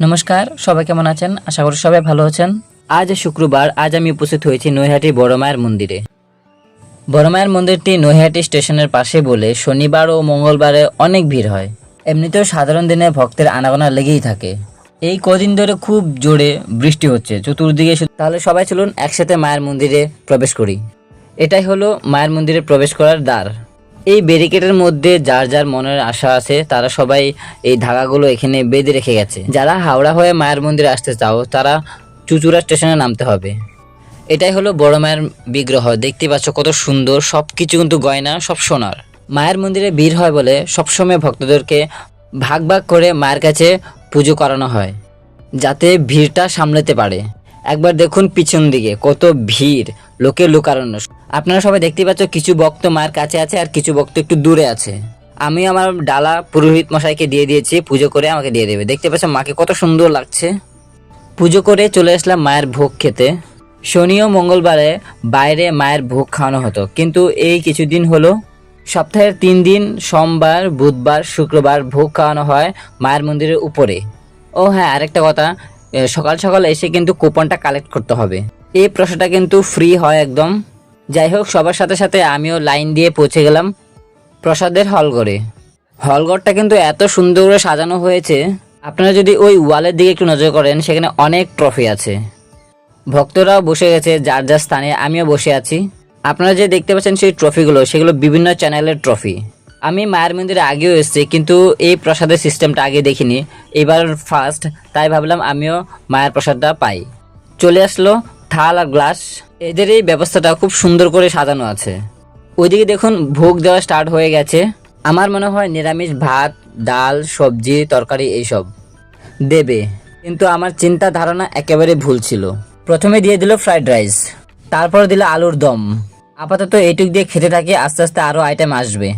নমস্কার, সবাই কেমন আছেন? আশা করি সবাই ভালো আছেন। আজ শুক্রবার, আজ আমি উপস্থিত হয়েছি নৈহাটি বড় মায়ের মন্দিরে। বড় মায়ের মন্দিরটি নৈহাটি স্টেশনের পাশে বলে শনিবার ও মঙ্গলবারে অনেক ভিড় হয়। এমনিতেও সাধারণ দিনে ভক্তের আনাগোনা লেগেই থাকে। এই কদিন ধরে খুব জোরে বৃষ্টি হচ্ছে চতুর্দিকে। তাহলে সবাই চলুন একসাথে মায়ের মন্দিরে প্রবেশ করি। এটাই হলো মায়ের মন্দিরে প্রবেশ করার দ্বার। এই ব্যারিকেডের মধ্যে যার যার মনের আশা আছে তারা সবাই এই ধাগাগুলো এখানে বেঁধে রেখে গেছে। যারা হাওড়া হয়ে মায়ের মন্দিরে আসতে চাও তারা চুচুড়া স্টেশনে নামতে হবে। এটাই হলো বড় মায়ের বিগ্রহ। দেখতে পাচ্ছ কত সুন্দর, সবকিছু কিন্তু গয়না, সব সোনার। মায়ের মন্দিরে ভিড় হয় বলে সবসময় ভক্তদেরকে ভাগ ভাগ করে মায়ের কাছে পুজো করানো হয়, যাতে ভিড়টা সামলাতে পারে। একবার দেখুন পিছন দিকে কত ভিড়, লোকের লোকারণ্য। আপনারা সবাই দেখতে পাচ্ছ কিছু ভক্ত মায়ের কাছে আছে আর কিছু ভক্ত একটু দূরে আছে। আমি আমার ডালা পুরোহিত মশাইকে দিয়ে দিয়েছি, পুজো করে আমাকে দিয়ে দেবে। দেখতে পাচ্ছ মাকে কত সুন্দর লাগছে। পুজো করে চলে আসলাম মায়ের ভোগ খেতে। শনি ও মঙ্গলবারে বাইরে মায়ের ভোগ খাওয়ানো হতো, কিন্তু এই কিছুদিন হলো সপ্তাহের 3 দিন সোমবার, বুধবার, শুক্রবার ভোগ খাওয়ানো হয় মায়ের মন্দিরের উপরে। ও হ্যাঁ, আরেকটা কথা, সকাল সকাল এসে কিন্তু কুপনটা কালেক্ট করতে হবে। এই প্রসাদটা কিন্তু ফ্রি হয় একদম। যাই হোক, সবার সাথে সাথে আমিও লাইন দিয়ে পৌঁছে গেলাম প্রসাদের হলঘরে। হলঘরটা কিন্তু এত সুন্দর করে সাজানো হয়েছে। আপনারা যদি ওই ওয়ালের দিকে একটু নজর করেন, সেখানে অনেক ট্রফি আছে। ভক্তরাও বসে গেছে যার যার স্থানে, আমিও বসে আছি। আপনারা যে দেখতে পাচ্ছেন সেই ট্রফিগুলো, সেগুলো বিভিন্ন চ্যানেলের ট্রফি। আমি মায়ের মন্দিরে আগেও এসেছি, কিন্তু এই প্রসাদের সিস্টেমটা আগে দেখিনি, এবার ফার্স্ট। তাই ভাবলাম আমিও মায়ের প্রসাদটা পাই। চলে আসলো থাল আর গ্লাস। এদের এই ব্যবস্থাটা খুব সুন্দর করে সাজানো আছে। ওইদিকে দেখুন ভোগ দেওয়া স্টার্ট হয়ে গেছে। আমার মনে হয় নিরামিষ ভাত, ডাল, সবজি, তরকারি এইসব দেবে, কিন্তু আমার চিন্তা ধারণা একেবারে ভুল ছিল। প্রথমে দিয়ে দিল ফ্রাইড রাইস, তারপর দিল আলুর দম। আপাতত এইটুক দিয়ে খেতে থাকি, আস্তে আস্তে আরও আইটেম আসবে।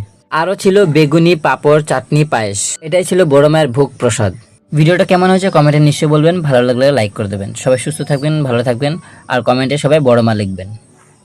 আরও ছিল বেগুনি, পাঁপড়, চাটনি, পায়েস। এটাই ছিল বড় মায়ের ভোগ প্রসাদ। ভিডিওটা কেমন হয়েছে কমেন্টে নিশ্চয়ই বলবেন। ভালো লাগলে লাইক করে দেবেন। সবাই সুস্থ থাকবেন, ভালো থাকবেন, আর কমেন্টে সবাই বড় মা লিখবেন।